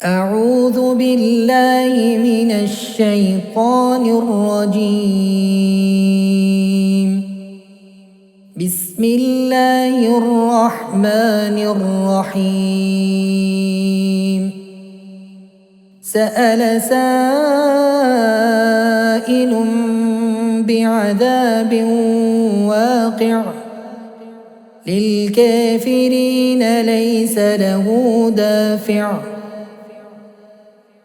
أعوذ بالله من الشيطان الرجيم. بسم الله الرحمن الرحيم. سأل سائل بعذاب واقع للكافرين ليس له دافع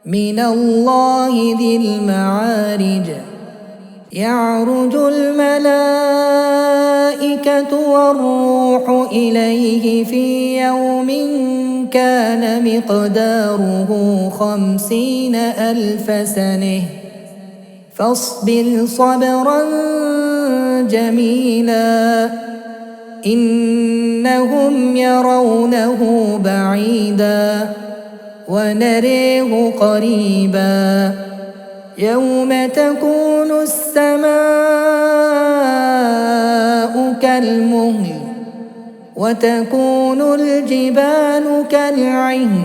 من الله ذي المعارج. يعرج الملائكة والروح إليه في يوم كان مقداره 50,000 سنة فاصبر صبرا جميلا إنهم يرونه بعيدا ونريه قريبا يوم تكون السماء كالمهل وتكون الجبال كالعهن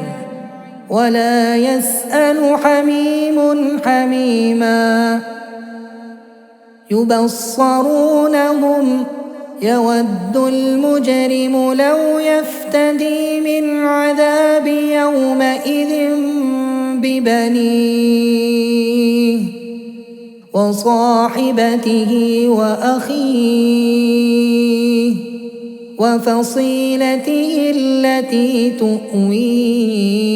ولا يسأل حميم حميما يبصرونهم يود المجرم لو يفتدي من عذاب يومئذ ببنيه وصاحبته وأخيه وفصيلته التي تؤويه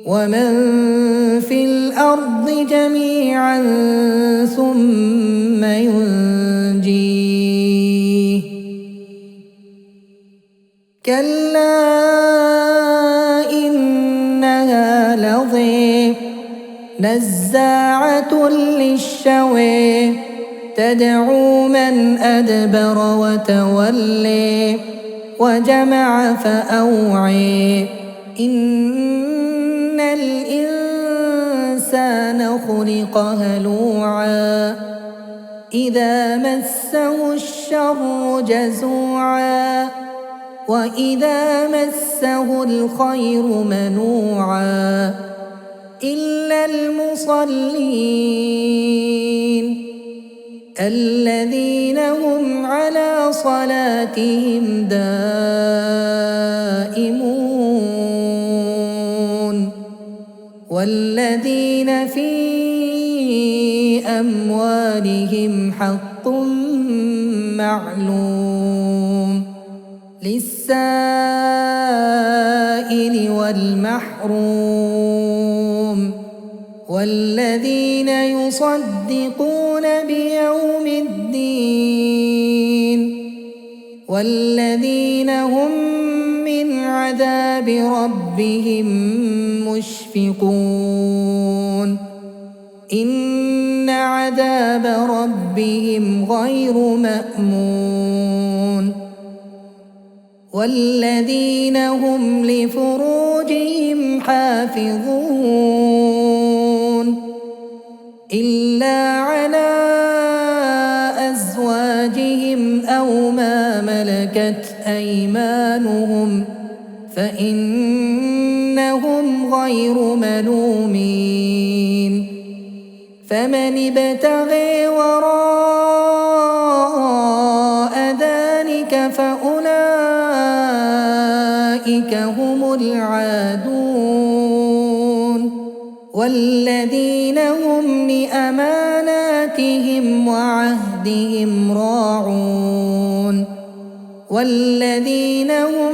ومن في الأرض جميعا ثم ينجيه كلا إنها لظى نزاعة للشوى تدعو من أدبر وتولى وجمع فأوعى إن الإنسان خلق هلوعا إذا مسه الشر جزوعا وإذا مسه الخير منوعا إلا المصلين الذين هم على صلاتهم دائمون والذين في أموالهم حق معلوم للسائل والمحروم والذين يصدقون بيوم الدين والذين هم من عذاب ربهم مشفقون إن عذاب ربهم غير مأمون والذين هم لفروجهم حافظون إلا على أزواجهم أو ما ملكت أيمانهم فإنهم غير ملومين فمن ابتغي وراء ذلك فأولئك هم العادون والذين هم لأماناتهم وعهدهم راعون والذين هم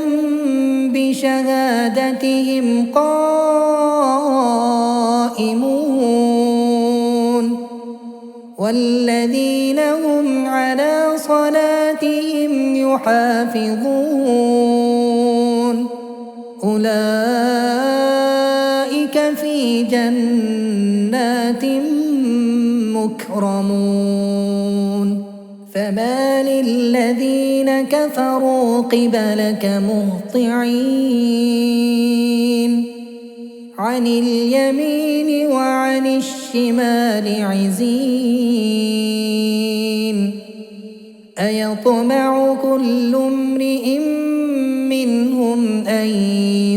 بشهادتهم قائمون والذين هم على صلاتهم يحافظون أولئك في جنات مكرمون فما للذين كفروا قبلك مهطعين عن اليمين وعن الشمال عزين أيطمع كل امرئ منهم أن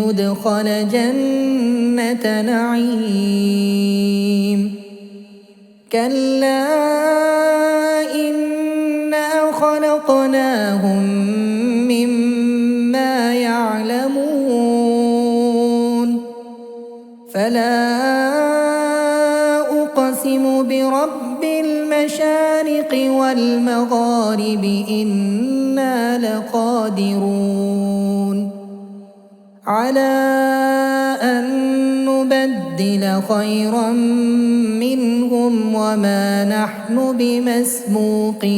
يدخل جنة نعيم كلا إنا خلقناهم مما يعلمون فلا أقسم برب المشارق والمغارب إنا لقادرون على أن نبدل خيرا منهم وما نحن بمسبوقين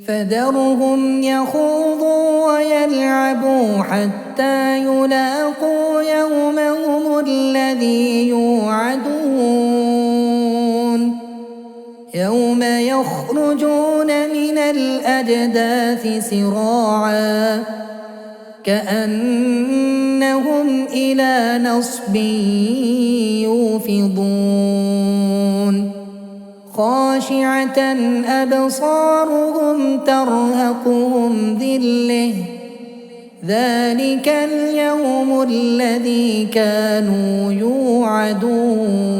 فذرهم يخوضوا ويلعبوا حتى يلاقوا يومهم الذي يوعدون يوم يخرجون من الأجداث سراعا كأنهم إلى نصب يوفضون خاشعة أبصارهم ترهقهم ذلة ذلك اليوم الذي كانوا يوعدون